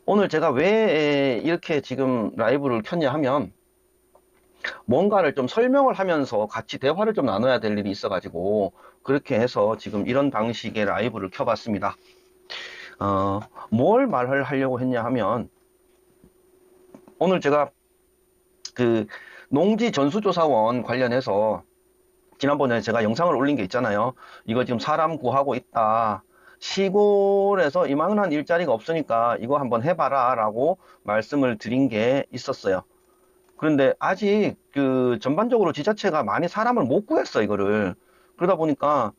오늘 제가 왜 이렇게 지금 라이브를 켰냐 하면 뭔가를 좀 설명을 하면서 같이 대화를 좀 나눠야 될 일이 있어가지고 그렇게 해서 지금 이런 방식의 라이브를 켜봤습니다. 어, 뭘 말을 하려고 했냐 하면 오늘 제가 그 농지 전수조사원 관련해서 지난번에 제가 영상을 올린 게 있잖아요. 이거 지금 사람 구하고 있다. 시골에서 이만한 일자리가 없으니까 이거 한번 해봐라 라고 말씀을 드린 게 있었어요. 그런데 아직 그 전반적으로 지자체가 많이 사람을 못 구했어, 이거를. 그러다 보니까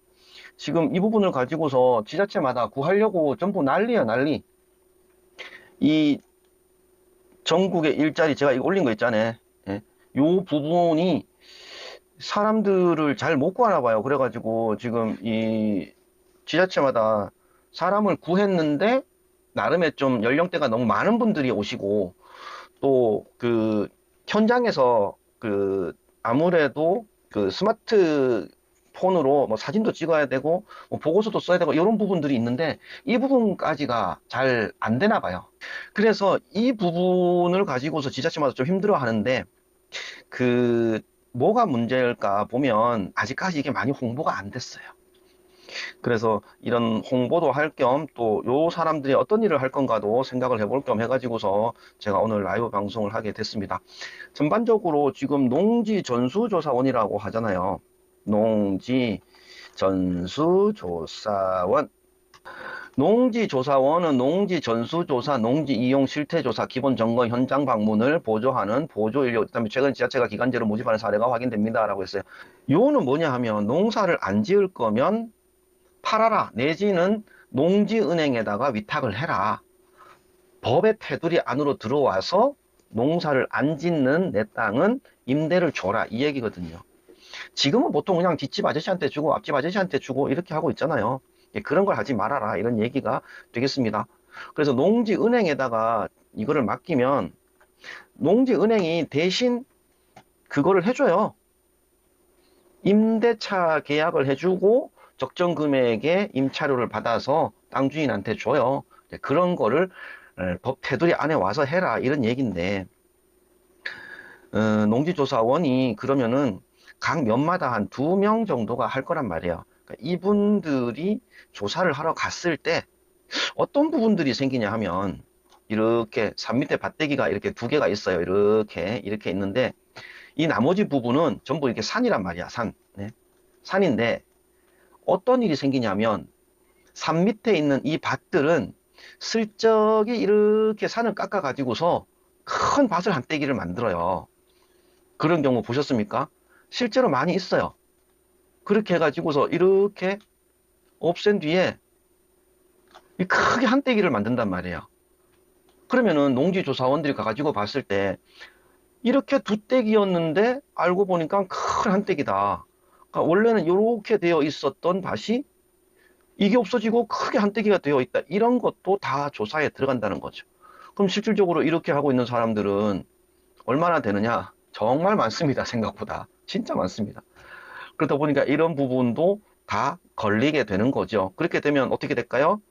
지금 이 부분을 가지고서 지자체마다 구하려고 전부 난리야, 난리. 이 전국의 일자리 제가 이거 올린 거 있잖아요. 예. 요 부분이 사람들을 잘 못 구하나 봐요. 그래가지고 지금 이 지자체마다 사람을 구했는데 나름의 좀 연령대가 너무 많은 분들이 오시고 또 그 현장에서 그 아무래도 그 스마트폰으로 뭐 사진도 찍어야 되고 뭐 보고서도 써야 되고 이런 부분들이 있는데 이 부분까지가 잘 안 되나 봐요. 그래서 이 부분을 가지고서 지자체마다 좀 힘들어 하는데 그 뭐가 문제일까 보면 아직까지 이게 많이 홍보가 안 됐어요. 그래서 이런 홍보도 할 겸 또 요 사람들이 어떤 일을 할 건가도 생각을 해볼 겸 해가지고서 제가 오늘 라이브 방송을 하게 됐습니다. 전반적으로 지금 농지 전수조사원이라고 하잖아요. 농지 전수조사원. 농지조사원은 농지 전수조사, 농지 이용 실태조사, 기본 점검, 현장 방문을 보조하는 보조인력, 그다음에 최근 지자체가 기간제로 모집하는 사례가 확인됩니다라고 했어요. 요는 뭐냐 하면 농사를 안 지을 거면 팔아라 내지는 농지은행에다가 위탁을 해라. 법의 테두리 안으로 들어와서 농사를 안 짓는 내 땅은 임대를 줘라 이 얘기거든요. 지금은 보통 그냥 뒷집 아저씨한테 주고 앞집 아저씨한테 주고 이렇게 하고 있잖아요. 그런 걸 하지 말아라 이런 얘기가 되겠습니다. 그래서 농지은행에다가 이거를 맡기면 농지은행이 대신 그거를 해줘요. 임대차 계약을 해주고 적정 금액의 임차료를 받아서 땅 주인한테 줘요. 그런 거를 법 테두리 안에 와서 해라 이런 얘기인데 농지조사원이 그러면은 각 면마다 한 2명 정도가 할 거란 말이에요. 그러니까 이분들이 조사를 하러 갔을 때 어떤 부분들이 생기냐 하면 이렇게 산 밑에 밭대기가 이렇게 2개가 있어요. 이렇게 있는데 이 나머지 부분은 전부 이렇게 산이란 말이야. 산. 네. 산인데 어떤 일이 생기냐면 산 밑에 있는 이 밭들은 슬쩍이 이렇게 산을 깎아 가지고서 큰 밭을 한 떼기를 만들어요. 그런 경우 보셨습니까? 실제로 많이 있어요. 그렇게 해가지고서 이렇게 없앤 뒤에 크게 한 떼기를 만든단 말이에요. 그러면은 농지조사원들이 가가지고 봤을 때 이렇게 2떼기였는데 알고 보니까 큰 한 떼기다. 그러니까 원래는 이렇게 되어 있었던 밭이 이게 없어지고 크게 한 떼기가 되어 있다. 이런 것도 다 조사에 들어간다는 거죠. 그럼 실질적으로 이렇게 하고 있는 사람들은 얼마나 되느냐? 정말 많습니다. 생각보다. 진짜 많습니다. 그러다 보니까 이런 부분도 다 걸리게 되는 거죠. 그렇게 되면 어떻게 될까요?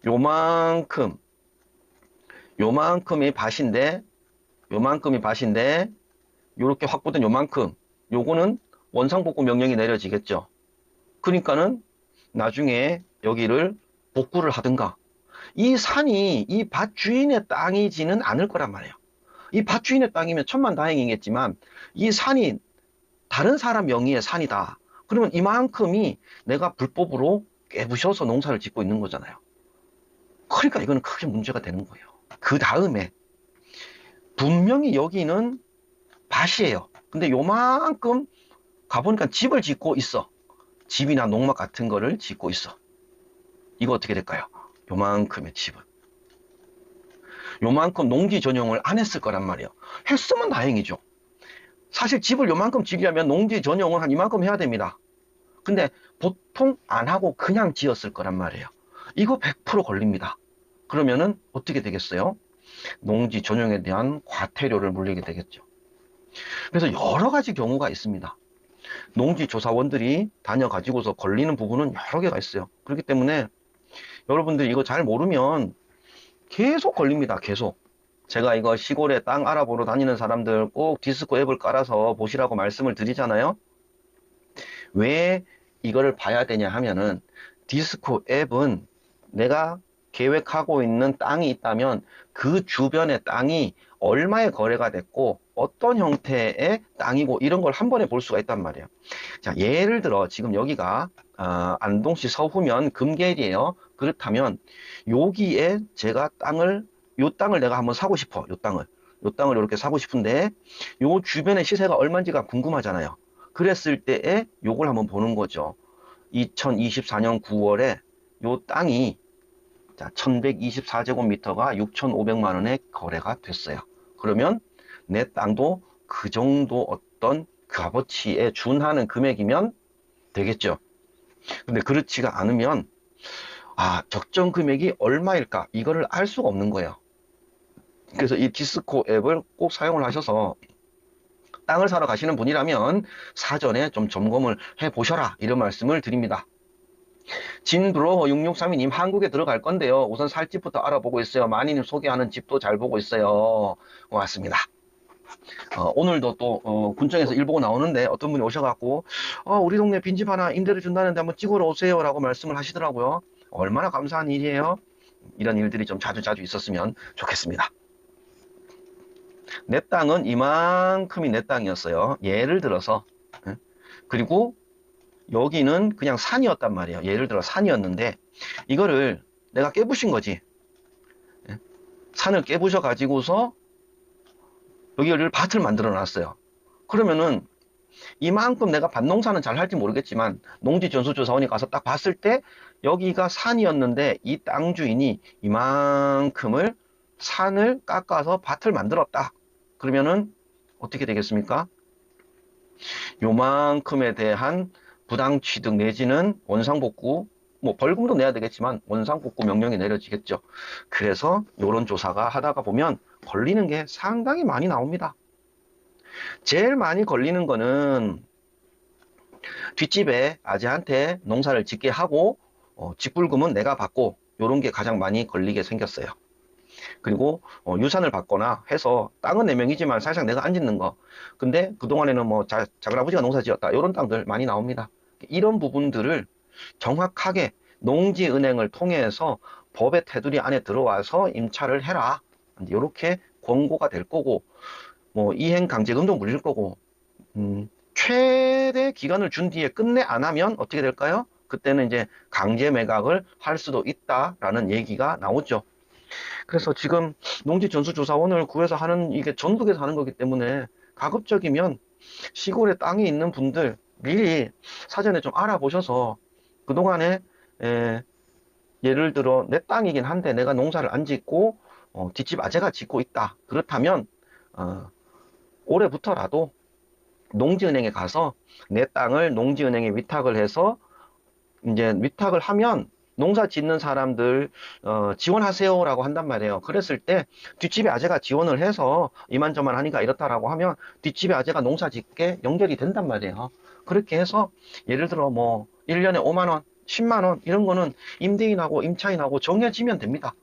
요만큼, 요만큼이 밭인데, 요만큼이 밭인데, 요렇게 확보된 요만큼, 요거는 원상복구 명령이 내려지겠죠. 그러니까는 나중에 여기를 복구를 하든가, 이 산이 이 밭 주인의 땅이지는 않을 거란 말이에요. 이 밭 주인의 땅이면 천만다행이겠지만, 이 산이 다른 사람 명의의 산이다. 그러면 이만큼이 내가 불법으로 꿰부셔서 농사를 짓고 있는 거잖아요. 그러니까 이거는 크게 문제가 되는 거예요. 그 다음에 분명히 여기는 밭이에요. 근데 요만큼 가보니까 집을 짓고 있어. 집이나 농막 같은 거를 짓고 있어. 이거 어떻게 될까요? 요만큼의 집은. 요만큼 농지 전용을 안 했을 거란 말이에요. 했으면 다행이죠. 사실 집을 요만큼 지으려면 농지 전용을 한 이만큼 해야 됩니다. 근데 보통 안 하고 그냥 지었을 거란 말이에요. 이거 100% 걸립니다. 그러면은 어떻게 되겠어요? 농지 전용에 대한 과태료를 물리게 되겠죠. 그래서 여러 가지 경우가 있습니다. 농지조사원들이 다녀가지고서 걸리는 부분은 여러 개가 있어요. 그렇기 때문에 여러분들이 이거 잘 모르면 계속 걸립니다. 계속. 제가 이거 시골에 땅 알아보러 다니는 사람들 꼭 디스코 앱을 깔아서 보시라고 말씀을 드리잖아요. 왜 이거를 봐야 되냐 하면은 디스코 앱은 내가 계획하고 있는 땅이 있다면 그 주변의 땅이 얼마의 거래가 됐고 어떤 형태의 땅이고 이런 걸 한 번에 볼 수가 있단 말이에요. 자, 예를 들어 지금 여기가 안동시 서후면 금계일이에요. 그렇다면 여기에 제가 요 땅을 내가 한번 사고 싶어. 요 땅을 이렇게 사고 싶은데 요 주변의 시세가 얼마인지가 궁금하잖아요. 그랬을 때에 요걸 한번 보는 거죠. 2024년 9월에 요 땅이 자, 1124제곱미터가 6,500만 원에 거래가 됐어요. 그러면 내 땅도 그 정도 어떤 값어치에 준하는 금액이면 되겠죠. 근데 그렇지가 않으면 적정 금액이 얼마일까? 이거를 알 수가 없는 거예요. 그래서 이 디스코 앱을 꼭 사용을 하셔서 땅을 사러 가시는 분이라면 사전에 좀 점검을 해 보셔라 이런 말씀을 드립니다. 진브로허 6632님 한국에 들어갈 건데요. 우선 살 집부터 알아보고 있어요. 마니님 소개하는 집도 잘 보고 있어요. 고맙습니다. 오늘도 또 군청에서 일 보고 나오는데 어떤 분이 오셔갖고 우리 동네 빈집 하나 임대를 준다는데 한번 찍으러 오세요 라고 말씀을 하시더라고요. 얼마나 감사한 일이에요. 이런 일들이 좀 자주 있었으면 좋겠습니다. 내 땅은 이만큼이 내 땅이었어요. 예를 들어서 그리고 여기는 그냥 산이었단 말이에요. 예를 들어 산이었는데 이거를 내가 깨부신 거지. 산을 깨부셔 가지고서 여기를 밭을 만들어 놨어요. 그러면은 이만큼 내가 밭농사는 잘 할지 모르겠지만 농지전수조사원이 가서 딱 봤을 때 여기가 산이었는데 이 땅 주인이 이만큼을 산을 깎아서 밭을 만들었다. 그러면은 어떻게 되겠습니까? 요만큼에 대한 부당취득 내지는 원상복구, 뭐 벌금도 내야 되겠지만 원상복구 명령이 내려지겠죠. 그래서 요런 조사가 하다가 보면 걸리는 게 상당히 많이 나옵니다. 제일 많이 걸리는 거는 뒷집에 아재한테 농사를 짓게 하고 직불금은 내가 받고 요런 게 가장 많이 걸리게 생겼어요. 그리고 유산을 받거나 해서 땅은 내 명이지만 사실상 내가 안 짓는 거. 근데 그동안에는 뭐 작은아버지가 농사 지었다. 이런 땅들 많이 나옵니다. 이런 부분들을 정확하게 농지은행을 통해서 법의 테두리 안에 들어와서 임차를 해라. 이렇게 권고가 될 거고 뭐 이행강제금도 물릴 거고 최대 기간을 준 뒤에 끝내 안 하면 어떻게 될까요? 그때는 이제 강제 매각을 할 수도 있다라는 얘기가 나오죠. 그래서 지금 농지전수조사원을 구해서 하는 이게 전국에서 하는 거기 때문에 가급적이면 시골에 땅이 있는 분들 미리 사전에 좀 알아보셔서 그동안에 예를 들어 내 땅이긴 한데 내가 농사를 안 짓고 뒷집 아재가 짓고 있다. 그렇다면 올해부터라도 농지은행에 가서 내 땅을 농지은행에 위탁을 해서 이제 위탁을 하면 농사 짓는 사람들 지원하세요라고 한단 말이에요. 그랬을 때 뒷집에 아재가 지원을 해서 이만저만 하니까 이렇다라고 하면 뒷집에 아재가 농사 짓게 연결이 된단 말이에요. 그렇게 해서 예를 들어 뭐 1년에 5만 원, 10만 원 이런 거는 임대인하고 임차인하고 정해지면 됩니다.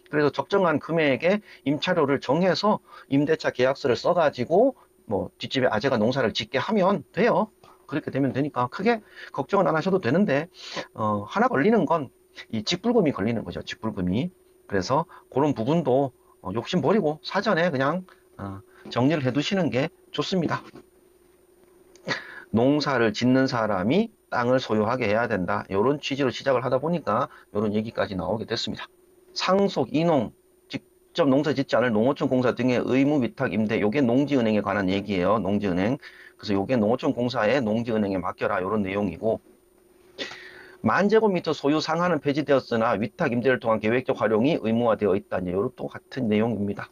그래서 적정한 금액의 임차료를 정해서 임대차 계약서를 써가지고 뭐 뒷집에 아재가 농사를 짓게 하면 돼요. 그렇게 되면 되니까 크게 걱정은 안 하셔도 되는데 하나 걸리는 건 이 직불금이 걸리는 거죠. 직불금이. 그래서 그런 부분도 욕심 버리고 사전에 그냥 정리를 해 두시는 게 좋습니다. 농사를 짓는 사람이 땅을 소유하게 해야 된다. 이런 취지로 시작을 하다 보니까 이런 얘기까지 나오게 됐습니다. 상속, 이농, 직접 농사 짓지 않을 농어촌 공사 등의 의무 위탁 임대, 요게 농지은행에 관한 얘기예요. 농지은행. 그래서 요게 농어촌 공사에 농지은행에 맡겨라. 이런 내용이고 10,000제곱미터 소유 상한은 폐지되었으나 위탁 임대를 통한 계획적 활용이 의무화되어 있다. 이것도 같은 내용입니다.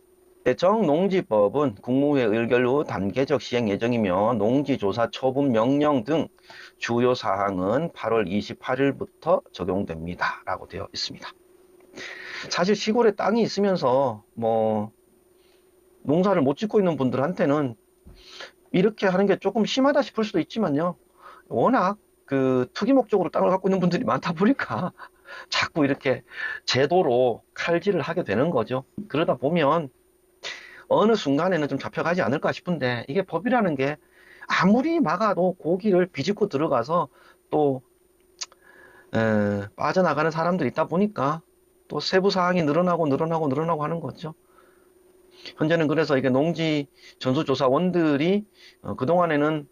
정농지법은 국무회 의결 후 단계적 시행 예정이며 농지조사 처분 명령 등 주요 사항은 8월 28일부터 적용됩니다. 라고 되어 있습니다. 사실 시골에 땅이 있으면서 뭐 농사를 못 짓고 있는 분들한테는 이렇게 하는 게 조금 심하다 싶을 수도 있지만요. 워낙 그 투기 목적으로 땅을 갖고 있는 분들이 많다 보니까 자꾸 이렇게 제도로 칼질을 하게 되는 거죠. 그러다 보면 어느 순간에는 좀 잡혀가지 않을까 싶은데, 이게 법이라는 게 아무리 막아도 고기를 비집고 들어가서 또 빠져나가는 사람들이 있다 보니까 또 세부 사항이 늘어나고 하는 거죠. 현재는 그래서 이게 농지 전수조사원들이 그동안에는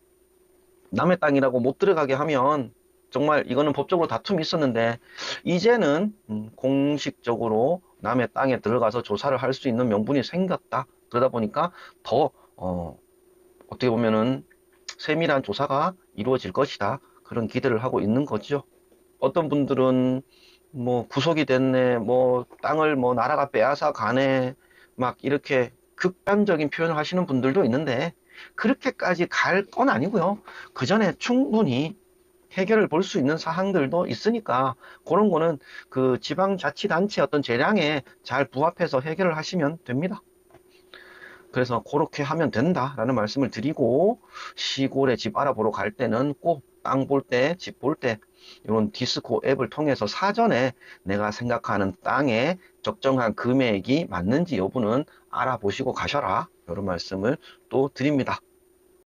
남의 땅이라고 못 들어가게 하면 정말 이거는 법적으로 다툼이 있었는데, 이제는 공식적으로 남의 땅에 들어가서 조사를 할 수 있는 명분이 생겼다. 그러다 보니까 더 어떻게 보면은 세밀한 조사가 이루어질 것이다. 그런 기대를 하고 있는 거죠. 어떤 분들은 뭐 구속이 됐네, 뭐 땅을 뭐 나라가 빼앗아 가네, 막 이렇게 극단적인 표현을 하시는 분들도 있는데, 그렇게까지 갈 건 아니고요. 그 전에 충분히 해결을 볼 수 있는 사항들도 있으니까, 그런 거는 그 지방자치단체 어떤 재량에 잘 부합해서 해결을 하시면 됩니다. 그래서 그렇게 하면 된다라는 말씀을 드리고, 시골에 집 알아보러 갈 때는 꼭 땅 볼 때, 집 볼 때 이런 디스코 앱을 통해서 사전에 내가 생각하는 땅에 적정한 금액이 맞는지 여부는 알아보시고 가셔라, 이런 말씀을 또 드립니다.